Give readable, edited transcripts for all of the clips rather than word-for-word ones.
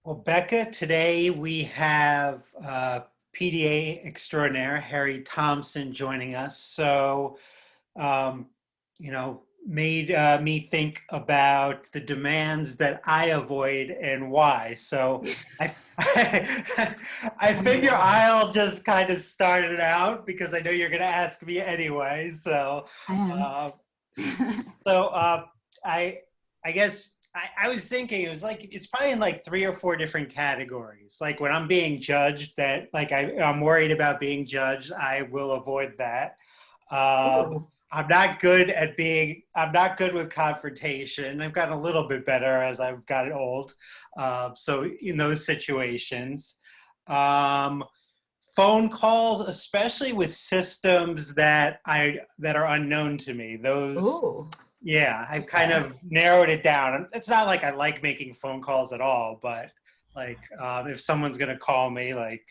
Well, Becca, today we have PDA extraordinaire Harry Thompson joining us. Um, made me think about the demands that I avoid and why. I, I Oh my figure God. I'll just kind of start it out because I know you're going to ask me anyway. I am. Uh, so I I guess I was thinking it was like it's probably in like three or four different categories. Like when I'm being judged, that like I'm worried about being judged, I will avoid that. Ooh. I'm not good with confrontation. I've gotten a little bit better as I've gotten old. So in those situations, um, phone calls, especially with systems that are unknown to me, those Ooh. yeah, I've kind Okay. of narrowed it down. It's not like I like making phone calls at all, but like if someone's gonna call me, like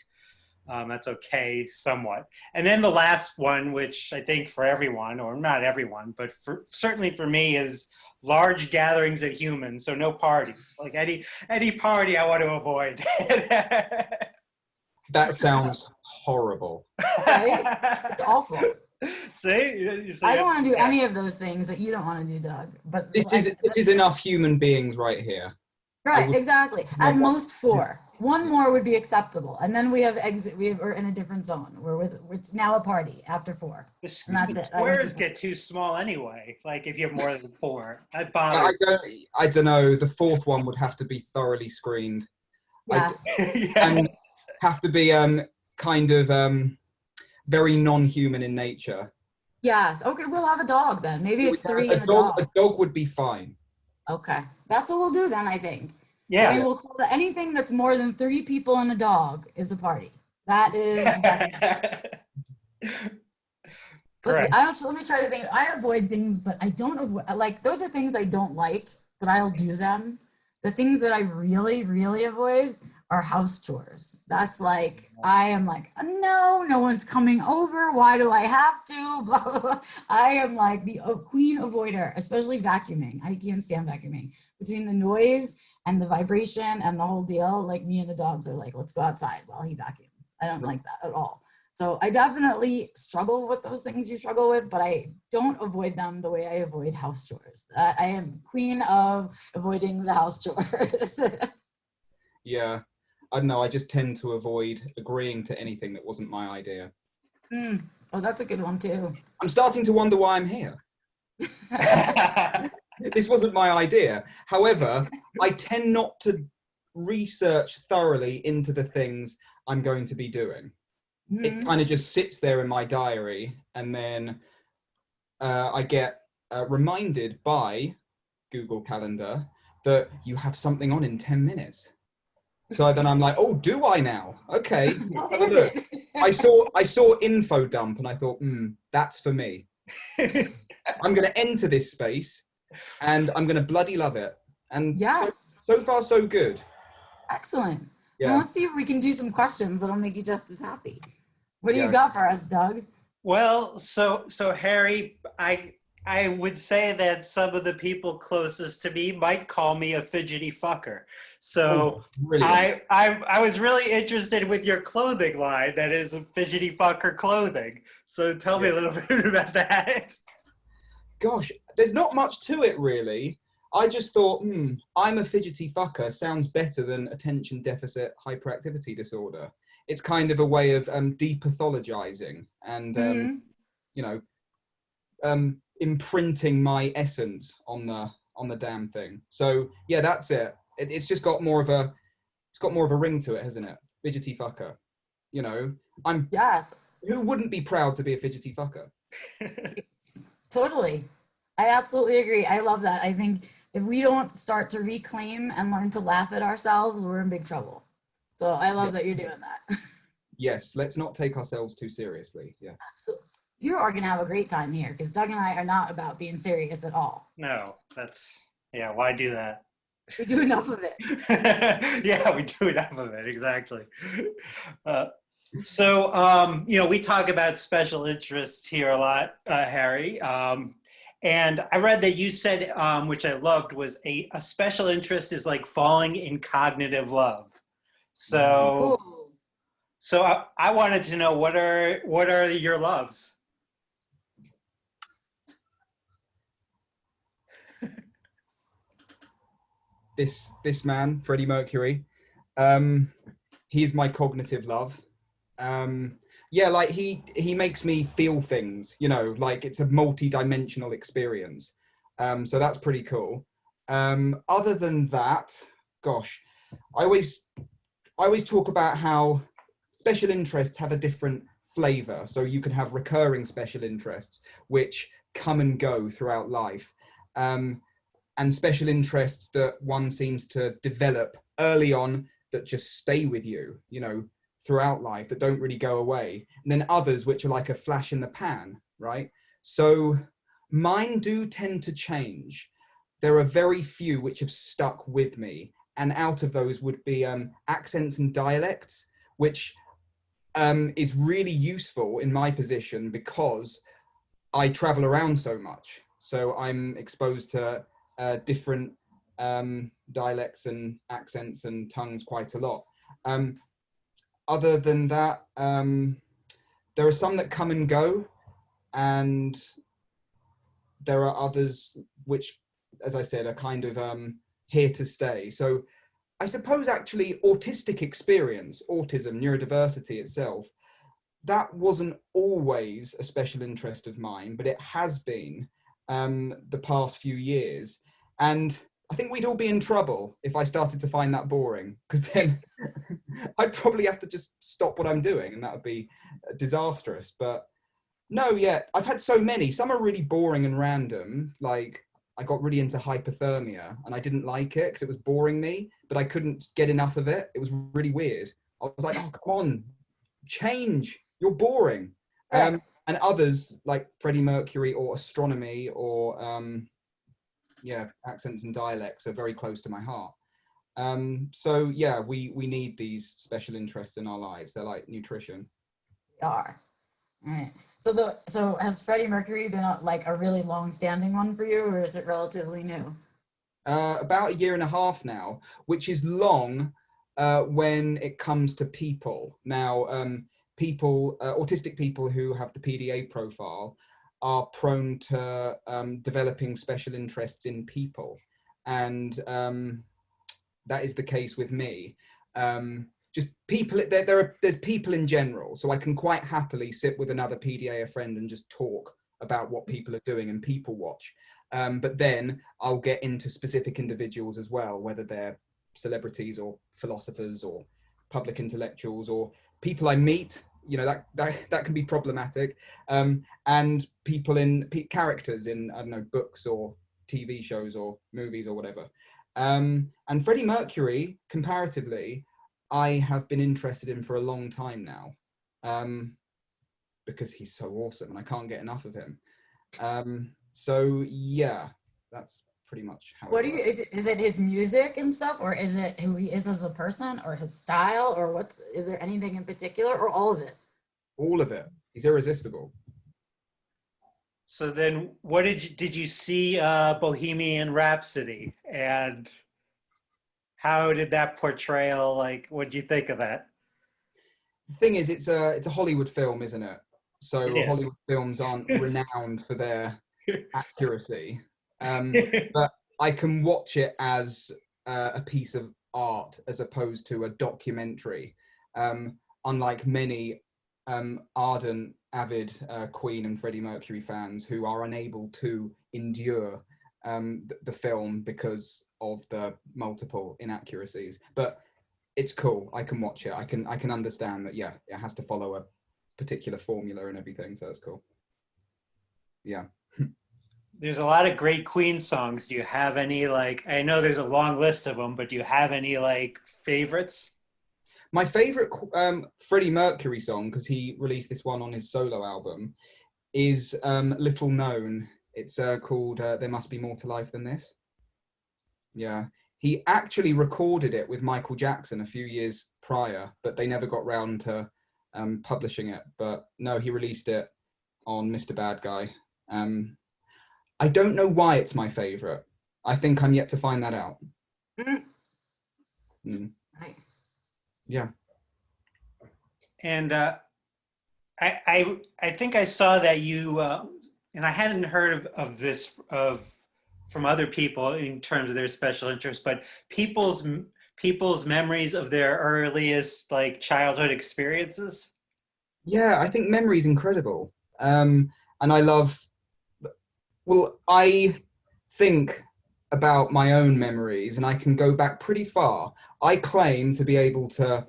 that's okay somewhat. And then the last one, which I think for everyone, or not everyone, but certainly for me, is large gatherings of humans. So no parties. Like any party, I want to avoid. That sounds horrible. Right? It's awful. See, I don't want to do yeah. any of those things that you don't want to do, Doug. But This is enough human beings right here. I right, would exactly. At not want. most four. One more would be acceptable, and then we have exit. We're in a different zone. It's now a party after four, and that's The it. I don't do squares get too small anyway. Like if you have more than four, that I bothers. don't. I don't know. The fourth one would have to be thoroughly screened. I Yes. Yeah. and have to be kind of very non-human in nature. Yes. Okay, we'll have a dog then. Maybe it's three A and a dog. A dog. dog would be fine. Okay, that's what we'll do then. I think. I Yeah. think we'll call it anything that's more than three people and a dog is a party. That is the definition. Let's see. Correct. Let me try to think. I avoid things, but I don't avoid, like, those are things I don't like, but I'll do them. The things that I really, really avoid are house chores. That's like, I am like, no, no one's coming over. Why do I have to? Blah, blah, blah. I am like the queen avoider, especially vacuuming. I can't stand vacuuming. Between the noise and the vibration and the whole deal, like me and the dogs are like, let's go outside while he vacuums. I don't like that at all. So I definitely struggle with those things you struggle with, but I don't avoid them the way I avoid house chores. I am queen of avoiding the house chores. Yeah. I don't know. I just tend to avoid agreeing to anything that wasn't my idea. Oh, that's a good one too. I'm starting to wonder why I'm here. This wasn't my idea. However, I tend not to research thoroughly into the things I'm going to be doing. It kind of just sits there in my diary, and then I get reminded by Google Calendar that you have something on in 10 minutes. So then I'm like, oh, do I now? Okay. What is it? I saw info dump, and I thought, that's for me. I'm going to enter this space, and I'm going to bloody love it. And Yes. so far, so good. Excellent. Yeah. Well, let's see if we can do some questions that'll make you just as happy. What do Yeah. you got for us, Doug? Well, so Harry, I would say that some of the people closest to me might call me a fidgety fucker. So Brilliant. I was really interested with your clothing line that is a fidgety fucker clothing. So tell me a little bit about that. Gosh, there's not much to it really. I just thought, I'm a fidgety fucker sounds better than attention deficit hyperactivity disorder. It's kind of a way of depathologizing and imprinting my essence on the damn thing. So yeah, that's it. It's just got more of a ring to it, hasn't it? Fidgety fucker. You know, Yes. Who wouldn't be proud to be a fidgety fucker? Totally. I absolutely agree. I love that. I think if we don't start to reclaim and learn to laugh at ourselves, we're in big trouble. So I love that you're doing that. Yes, let's not take ourselves too seriously. Yes. So you are going to have a great time here because Doug and I are not about being serious at all. No, why do that? We do enough of it. Yeah, we do enough of it, exactly. We talk about special interests here a lot, Harry. And I read that you said, which I loved, was a special interest is like falling in cognitive love. So, Ooh. I wanted to know what are your loves? This man, Freddie Mercury, he's my cognitive love. Yeah, like he makes me feel things, you know, like it's a multi-dimensional experience. So that's pretty cool. Other than that, gosh, I always talk about how special interests have a different flavor. So you can have recurring special interests, which come and go throughout life. And special interests that one seems to develop early on that just stay with you, you know, throughout life, that don't really go away. And then others which are like a flash in the pan, right? So mine do tend to change. There are very few which have stuck with me. And out of those would be accents and dialects, which is really useful in my position because I travel around so much. So I'm exposed to different dialects and accents and tongues quite a lot. Other than that, there are some that come and go, and there are others which, as I said, are kind of here to stay. So I suppose actually autistic experience, autism, neurodiversity itself, that wasn't always a special interest of mine, but it has been the past few years. And I think we'd all be in trouble if I started to find that boring, because then I'd probably have to just stop what I'm doing, and that would be disastrous. But no, yeah, I've had so many. Some are really boring and random. Like I got really into hypothermia, and I didn't like it because it was boring me, but I couldn't get enough of it. It was really weird. I was like, oh, come on, change. You're boring. Right. And others like Freddie Mercury or astronomy or yeah, accents and dialects are very close to my heart. So yeah, we need these special interests in our lives. They're like nutrition. We are. All right. So has Freddie Mercury been like a really long-standing one for you, or is it relatively new? About a year and a half now, which is long when it comes to people. Now, autistic people who have the PDA profile are prone to developing special interests in people. And that is the case with me. Just people, there's people in general. So I can quite happily sit with another PDA friend and just talk about what people are doing and people watch. But then I'll get into specific individuals as well, whether they're celebrities or philosophers or public intellectuals or people I meet. You know, that can be problematic. And people in characters in, I don't know, books or TV shows or movies or whatever. And Freddie Mercury, comparatively, I have been interested in for a long time now, because he's so awesome and I can't get enough of him. So yeah, that's pretty much how What it do you, works. is it his music and stuff, or is it who he is as a person, or his style, or is there anything in particular, or all of it? All of it. He's irresistible. So then, what did you see Bohemian Rhapsody, and how did that portrayal, like, what do you think of that? The thing is, it's a Hollywood film, isn't it? It So is. Hollywood films aren't renowned for their accuracy. But I can watch it as a piece of art as opposed to a documentary. Unlike many ardent, avid Queen and Freddie Mercury fans who are unable to endure the film because of the multiple inaccuracies. But it's cool. I can watch it. I can understand that. Yeah, it has to follow a particular formula and everything. So it's cool. Yeah. There's a lot of great Queen songs. Do you have any, like, I know there's a long list of them, but do you have any like favorites? My favorite Freddie Mercury song, because he released this one on his solo album, is little known. It's called There Must Be More to Life Than This. Yeah. He actually recorded it with Michael Jackson a few years prior, but they never got round to publishing it. But no, he released it on Mr. Bad Guy. I don't know why it's my favorite. I think I'm yet to find that out. Mm, Mm, nice. yeah. And I think I saw that you and I hadn't heard of this from other people in terms of their special interest, but people's memories of their earliest like childhood experiences. Yeah, I think memory is incredible. And I love, well, I think about my own memories and I can go back pretty far. I claim to be able to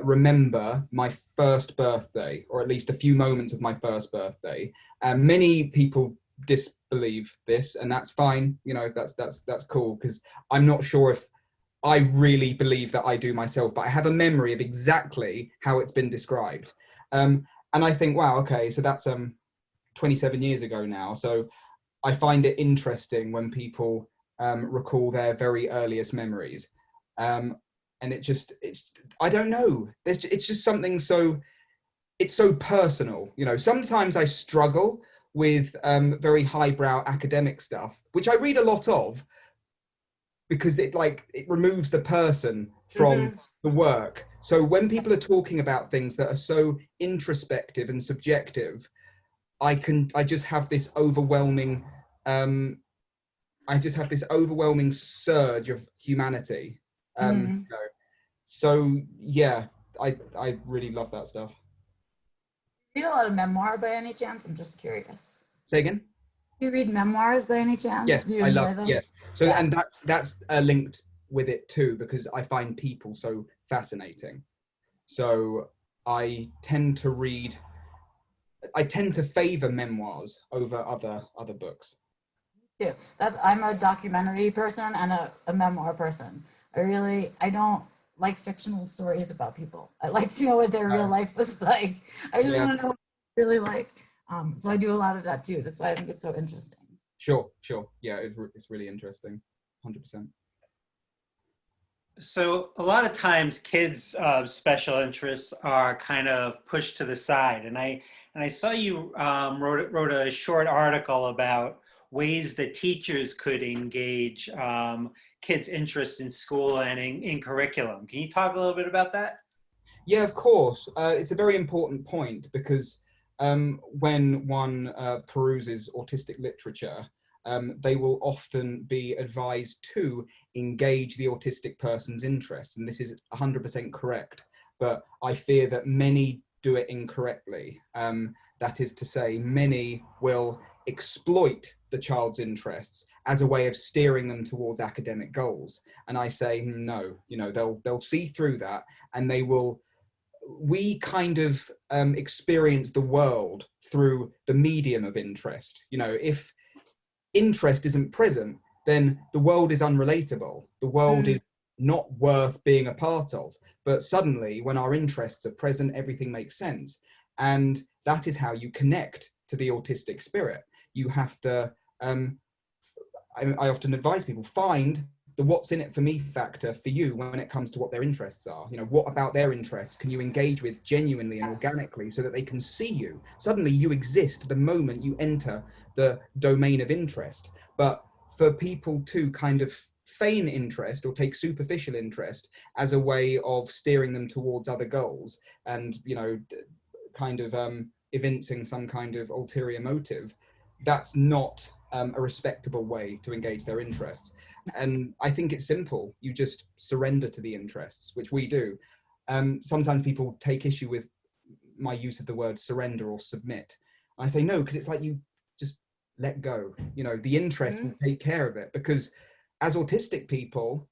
remember my first birthday, or at least a few moments of my first birthday. And many people disbelieve this, and that's fine. You know, that's cool, because I'm not sure if I really believe that I do myself, but I have a memory of exactly how it's been described. And I think, wow, okay, so that's 27 years ago now. So I find it interesting when people recall their very earliest memories. And I don't know. It's just something so, it's so personal. You know, sometimes I struggle with very highbrow academic stuff, which I read a lot of, because it removes the person from Mm-hmm. the work. So when people are talking about things that are so introspective and subjective, I just have this overwhelming um I just have this overwhelming surge of humanity. Mm-hmm. You know, so yeah, I really love that stuff. Read a lot of memoir by any chance? I'm just curious. Say again? Do you read memoirs by any chance? Yes, Do you I love, enjoy them? yes. So, Yeah. and that's linked with it too, because I find people so fascinating. So I tend to read, I tend to favor memoirs over other books. Too. I'm a documentary person and a memoir person. I don't like fictional stories about people. I like to know what their real Uh, life was like. I just yeah, want to know what they really like. So I do a lot of that too. That's why I think it's so interesting. sure. Yeah, it's really interesting. 100%. So a lot of times kids' special interests are kind of pushed to the side, and I saw you wrote a short article about ways that teachers could engage kids' interest in school and in curriculum. Can you talk a little bit about that? Yeah, of course. It's a very important point, because when one peruses autistic literature, they will often be advised to engage the autistic person's interests. And this is 100% correct. But I fear that many do it incorrectly. That is to say, many will exploit the child's interests as a way of steering them towards academic goals. And I say, no, you know, they'll see through that, and they will, we kind of experience the world through the medium of interest. You know, if interest isn't present, then the world is unrelatable. The world Mm, is not worth being a part of. But suddenly, when our interests are present, everything makes sense. And that is how you connect to the autistic spirit. You have to, I often advise people, find the what's in it for me factor for you when it comes to what their interests are. You know, what about their interests can you engage with genuinely and yes. organically, so that they can see you? Suddenly you exist the moment you enter the domain of interest. But for people to kind of feign interest or take superficial interest as a way of steering them towards other goals, and, you know, kind of evincing some kind of ulterior motive, that's not a respectable way to engage their interests. And I think it's simple. You just surrender to the interests, which we do. Sometimes people take issue with my use of the word surrender or submit. I say no, because it's like, you just let go. You know, the interest will Mm, take care of it, because as autistic people,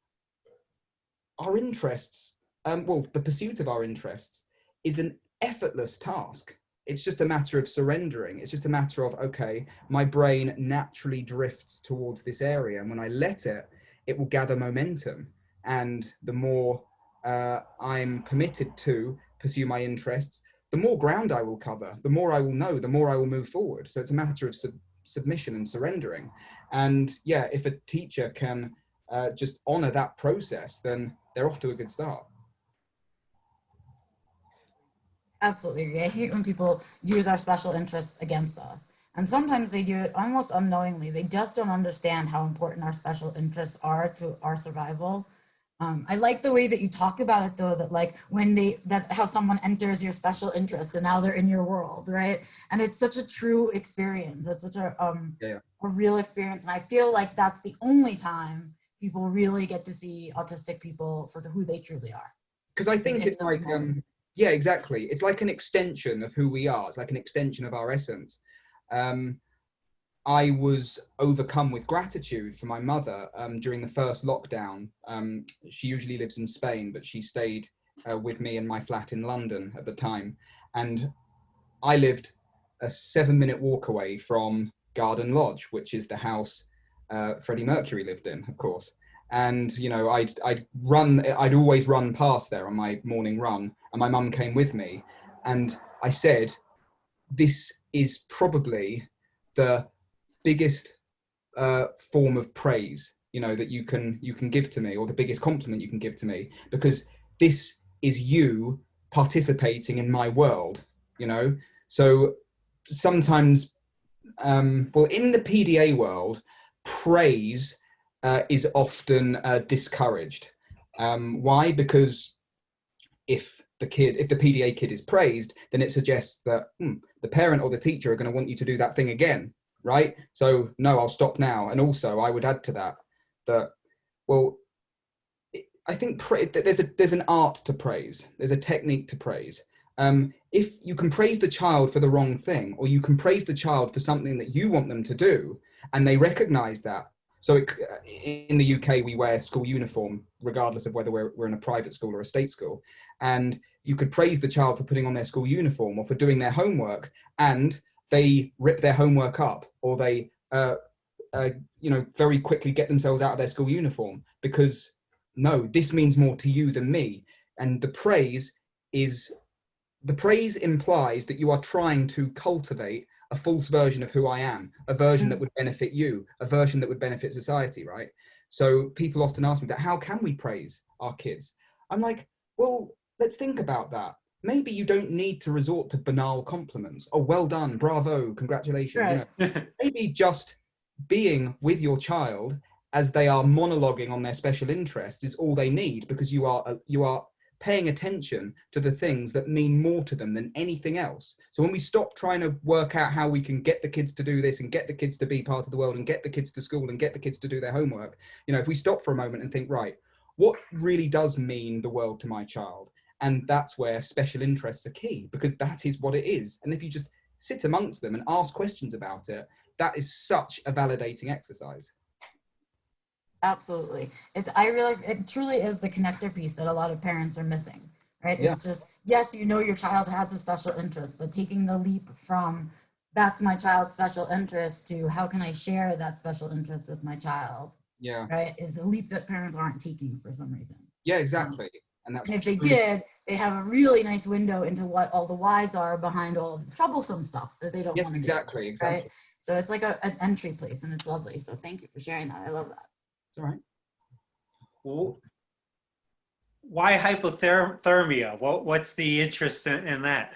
our interests, well, the pursuit of our interests is an effortless task. It's just a matter of surrendering. It's just a matter of, okay, my brain naturally drifts towards this area, and when I let it, it will gather momentum. And the more I'm permitted to pursue my interests, the more ground I will cover, the more I will know, the more I will move forward. So it's a matter of submission and surrendering. And yeah, if a teacher can just honor that process, then they're off to a good start. absolutely agree. I hate when people use our special interests against us. And sometimes they do it almost unknowingly. They just don't understand how important our special interests are to our survival. I like the way that you talk about it though, that like when that how someone enters your special interests and now they're in your world, right? And it's such a true experience. It's such Yeah. a real experience. And I feel like that's the only time people really get to see autistic people for who they truly are. Because I think In it's those like, moments. yeah, exactly. It's like an extension of who we are. It's like an extension of our essence. Um, I was overcome with gratitude for my mother during the first lockdown. She usually lives in Spain, but she stayed with me in my flat in London at the time. And I lived a 7-minute walk away from Garden Lodge, which is the house Freddie Mercury lived in, of course. And you know, I'd always run past there on my morning run, and my mum came with me, and I said, "This is probably the biggest form of praise, you know, that you can give to me, or the biggest compliment you can give to me, because this is you participating in my world, you know." So sometimes, well, in the PDA world, praise is often discouraged. Why? Because if the PDA kid is praised, then it suggests that the parent or the teacher are going to want you to do that thing again, right? So no, I'll stop now. And also, I would add to that well, I think there's an art to praise. There's a technique to praise. If you can praise the child for the wrong thing, or you can praise the child for something that you want them to do, and they recognize that. So in the UK, we wear school uniform, regardless of whether we're in a private school or a state school. And you could praise the child for putting on their school uniform or for doing their homework, and they rip their homework up, or they, very quickly get themselves out of their school uniform, because no, this means more to you than me. And the praise implies that you are trying to cultivate a false version of who I am, a version that would benefit you, a version that would benefit society, right? So people often ask me that, how can we praise our kids? I'm like, well, let's think about that. Maybe you don't need to resort to banal compliments. Oh, well done, bravo, congratulations. Right. You know, maybe just being with your child as they are monologuing on their special interests is all they need, because you are paying attention to the things that mean more to them than anything else. So when we stop trying to work out how we can get the kids to do this and get the kids to be part of the world and get the kids to school and get the kids to do their homework, you know, if we stop for a moment and think, right, what really does mean the world to my child? And that's where special interests are key, because that is what it is. And if you just sit amongst them and ask questions about it, that is such a validating exercise. Absolutely. It truly is the connector piece that a lot of parents are missing, right? Yeah. It's just, yes, you know, your child has a special interest, but taking the leap from that's my child's special interest to how can I share that special interest with my child? Yeah. Right. Is a leap that parents aren't taking for some reason. Yeah, exactly. And that's And if they did, they have a really nice window into what all the whys are behind all of the troublesome stuff that they don't want to exactly, do. exactly. Right. So it's like an entry place, and it's lovely. So thank you for sharing that. I love that. It's all right. Well, why hypothermia? What's the interest in that?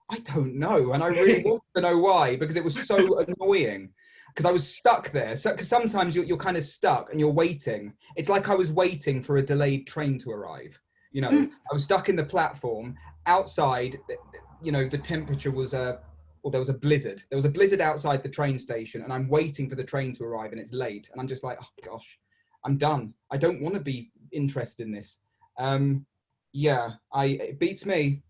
I don't know, and I really want to know why, because it was so annoying. Because I was stuck there. So, because sometimes you're kind of stuck and you're waiting. It's like I was waiting for a delayed train to arrive. You know, I was stuck in the platform outside. You know, the temperature was well, there was a blizzard. There was a blizzard outside the train station, and I'm waiting for the train to arrive, and it's late. And I'm just like, oh gosh, I'm done. I don't want to be interested in this. Yeah, it beats me.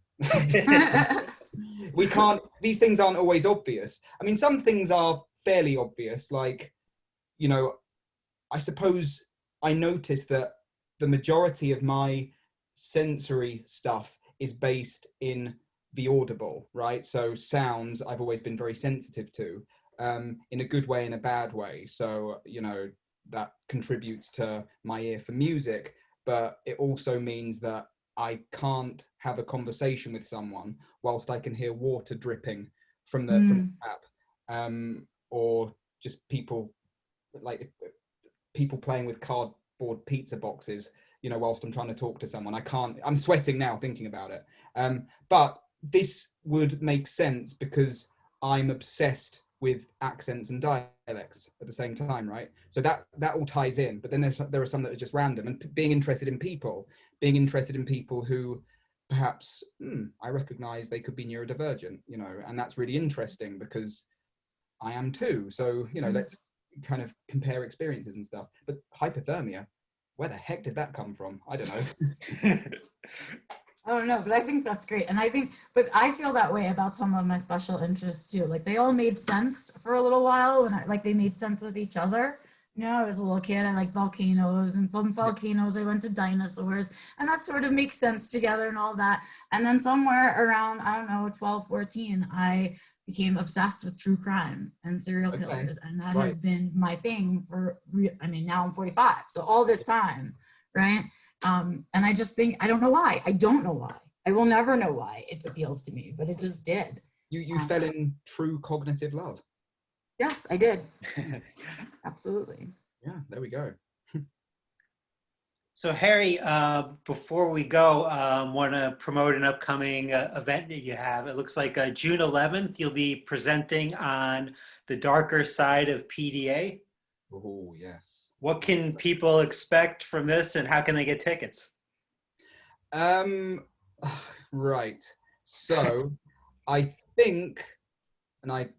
We can't. These things aren't always obvious. I mean, some things are fairly obvious. Like, you know, I suppose I noticed that the majority of my sensory stuff is based in the audible, right? So sounds I've always been very sensitive to, in a good way and a bad way. So, you know, that contributes to my ear for music, but it also means that I can't have a conversation with someone whilst I can hear water dripping from the tap, or just people playing with cardboard pizza boxes, you know, whilst I'm trying to talk to someone. I'm sweating now thinking about it. But this would make sense because I'm obsessed with accents and dialects at the same time, right? So that all ties in. But then there are some that are just random. And being interested in people who perhaps I recognize they could be neurodivergent, you know, and that's really interesting because I am too. So, you know, let's kind of compare experiences and stuff. But hypothermia, where the heck did that come from? I don't know. I don't know, but I think that's great. And but I feel that way about some of my special interests too. Like they all made sense for a little while and they made sense with each other. You know, I was a little kid, I liked volcanoes, and from volcanoes I went to dinosaurs, and that sort of makes sense together and all that. And then somewhere around, I don't know, 12, 14, I became obsessed with true crime and serial killers. And that has been my thing now I'm 45. So all this time, right? And I just think, I don't know why. I will never know why it appeals to me, but it just did. You fell in true cognitive love. Yes, I did. Absolutely. Yeah, there we go. So Harry, before we go, want to promote an upcoming event that you have. It looks like June 11th, you'll be presenting on the darker side of PDA. Oh, yes. What can people expect from this, and how can they get tickets? Right. So I think, and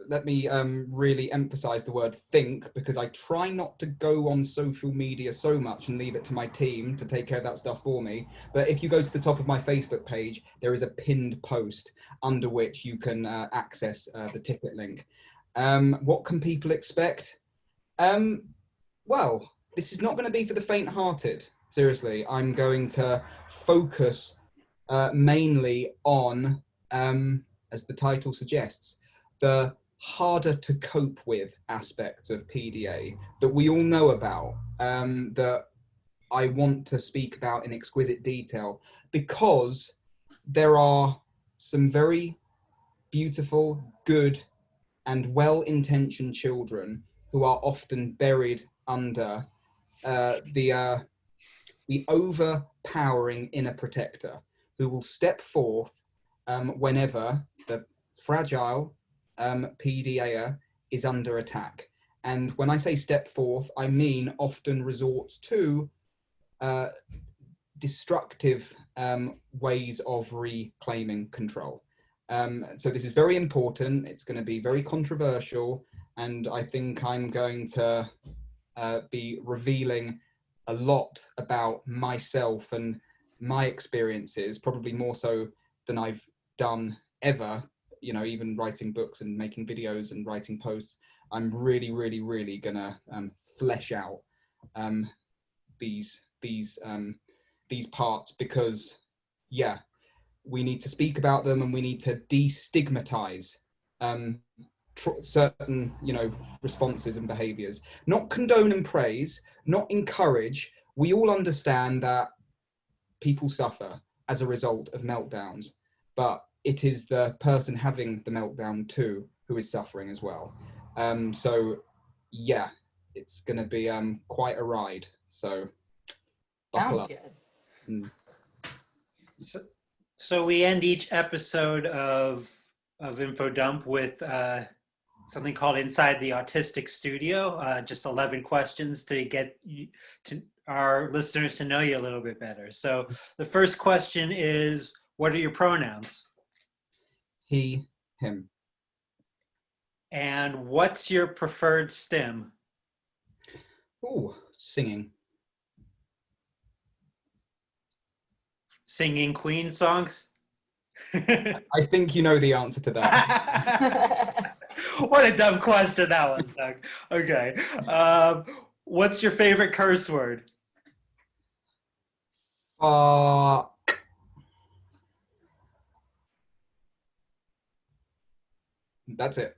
let me really emphasize the word think, because I try not to go on social media so much and leave it to my team to take care of that stuff for me. But if you go to the top of my Facebook page, there is a pinned post under which you can access the ticket link. What can people expect? Well, this is not going to be for the faint-hearted. Seriously, I'm going to focus mainly on, as the title suggests, the harder to cope with aspects of PDA that we all know about, that I want to speak about in exquisite detail, because there are some very beautiful, good, and well-intentioned children who are often buried under the overpowering inner protector, who will step forth whenever the fragile PDAer is under attack. And when I say step forth, I mean often resorts to destructive ways of reclaiming control. So this is very important. It's going to be very controversial, and I think I'm going to be revealing a lot about myself and my experiences, probably more so than I've done ever, you know, even writing books and making videos and writing posts. I'm really, really, really gonna flesh out these parts, because yeah, we need to speak about them, and we need to destigmatize certain, you know, responses and behaviors. Not condone and praise, not encourage. We all understand that people suffer as a result of meltdowns, but it is the person having the meltdown too who is suffering as well. So yeah, it's going to be quite a ride. So buckle up. Sounds good. So we end each episode of Info Dump with something called Inside the Autistic Studio, just 11 questions to get to our listeners to know you a little bit better. So the first question is, what are your pronouns? He, him. And what's your preferred stim? Ooh, singing. Singing Queen songs? I think you know the answer to that. What a dumb question that was, Doug. Okay. What's your favorite curse word? That's it.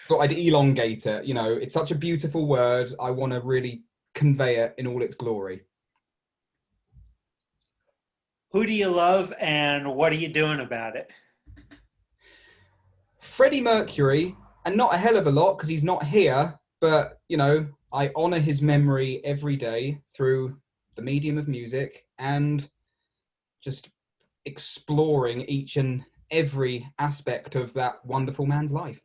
But I'd elongate it. You know, it's such a beautiful word. I want to really convey it in all its glory. Who do you love, and what are you doing about it? Freddy Mercury, and not a hell of a lot because he's not here, but, you know, I honor his memory every day through the medium of music and just exploring each and every aspect of that wonderful man's life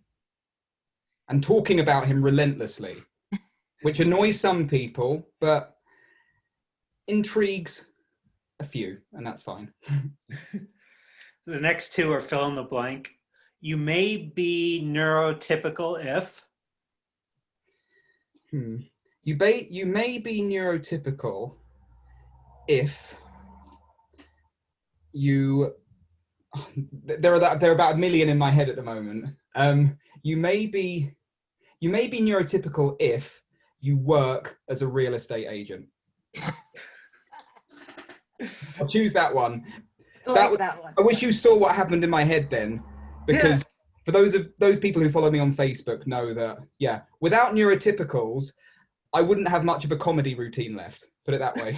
and talking about him relentlessly, which annoys some people, but intrigues a few, and that's fine. The next two are fill in the blank. You may be neurotypical if. You may be neurotypical if you. There are about a million in my head at the moment. You may be neurotypical if you work as a real estate agent. I'll choose that one. That one. I wish you saw what happened in my head then, because for those people who follow me on Facebook know that, yeah, without neurotypicals, I wouldn't have much of a comedy routine left. Put it that way.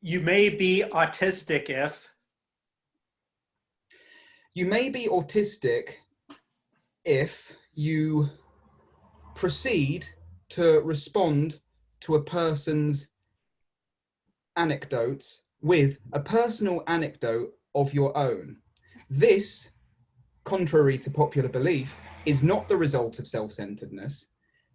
You may be autistic if. You may be autistic if you proceed to respond to a person's anecdotes with a personal anecdote of your own. This, contrary to popular belief, is not the result of self-centeredness.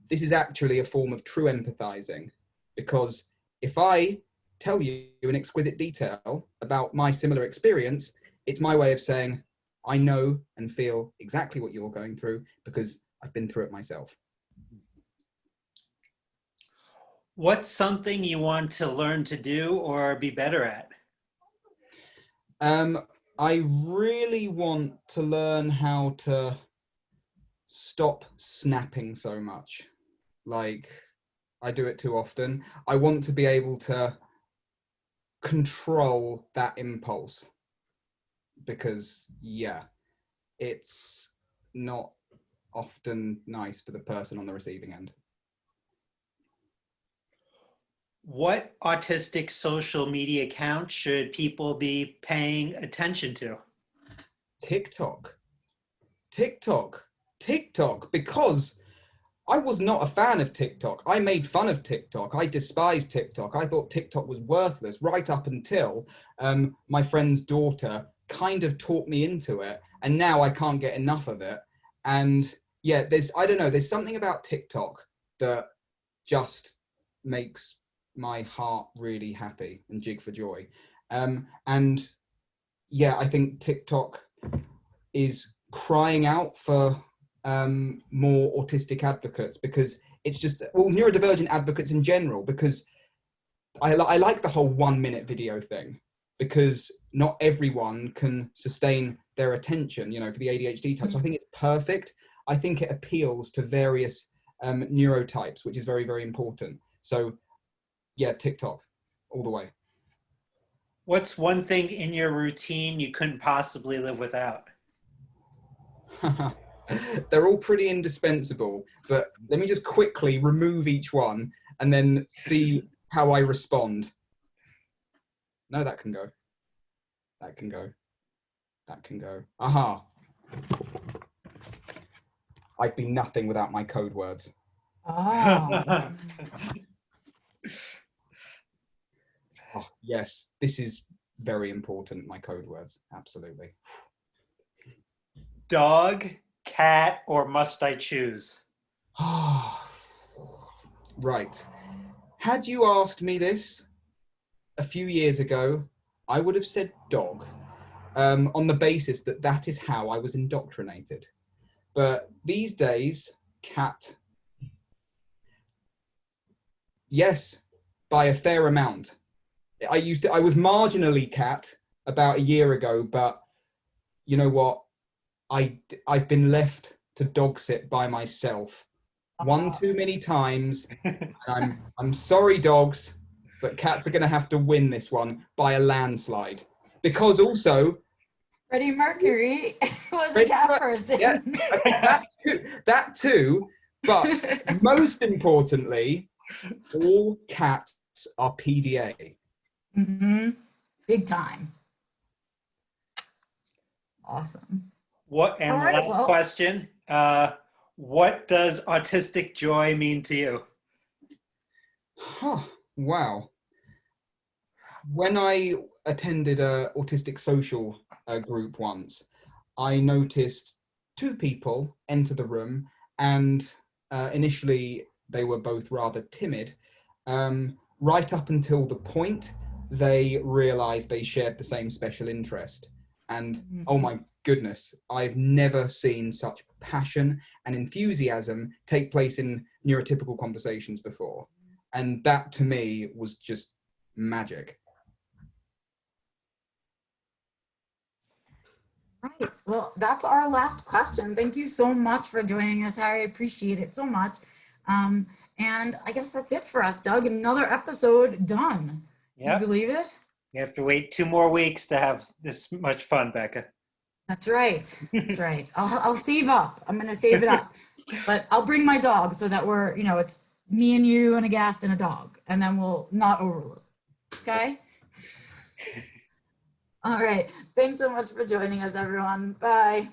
This is actually a form of true empathizing, because if I tell you in exquisite detail about my similar experience, it's my way of saying, I know and feel exactly what you're going through because I've been through it myself. What's something you want to learn to do or be better at? I really want to learn how to stop snapping so much. Like, I do it too often. I want to be able to control that impulse, because, yeah, it's not often nice for the person on the receiving end. What autistic social media account should people be paying attention to? TikTok, because I was not a fan of TikTok. I made fun of TikTok. I despised TikTok. I thought TikTok was worthless right up until my friend's daughter kind of talked me into it. And now I can't get enough of it. And yeah, I don't know, there's something about TikTok that just makes my heart really happy and jig for joy. And yeah, I think TikTok is crying out for more autistic advocates, because it's just, well, neurodivergent advocates in general, because I like the whole 1 minute video thing, because not everyone can sustain their attention, you know, for the ADHD type. So I think it's perfect. I think it appeals to various neurotypes, which is very, very important. So yeah, TikTok all the way. What's one thing in your routine you couldn't possibly live without? They're all pretty indispensable, but let me just quickly remove each one and then see how I respond. No, that can go. That can go. That can go. Aha. I'd be nothing without my code words. Oh. Oh, yes, this is very important, my code words. Absolutely. Dog, cat, or must I choose? Right. Had you asked me this a few years ago, I would have said dog, on the basis that that is how I was indoctrinated. But these days, cat. Yes, by a fair amount. I was marginally cat about a year ago, but you know what? I've been left to dog sit by myself one too many times. I'm sorry, dogs, but cats are going to have to win this one by a landslide, because also Freddy Mercury was a cat person. Yeah, that too, but most importantly, all cats are PDA. Mm-hmm. Big time. Awesome. What, and All right, last question, what does autistic joy mean to you? Huh, wow. When I attended a autistic social group once, I noticed two people enter the room, and initially they were both rather timid, right up until the point they realized they shared the same special interest. And oh my goodness, I've never seen such passion and enthusiasm take place in neurotypical conversations before. And that to me was just magic. Right. Well, that's our last question. Thank you so much for joining us, Harry. I appreciate it so much. And I guess that's it for us, Doug. Another episode done. Can you believe it? You have to wait 2 more weeks to have this much fun, Becca. That's right. That's right. I'll save up. I'm going to save it up. But I'll bring my dog so that we're, you know, it's me and you and a guest and a dog. And then we'll not overload. Okay? All right. Thanks so much for joining us, everyone. Bye.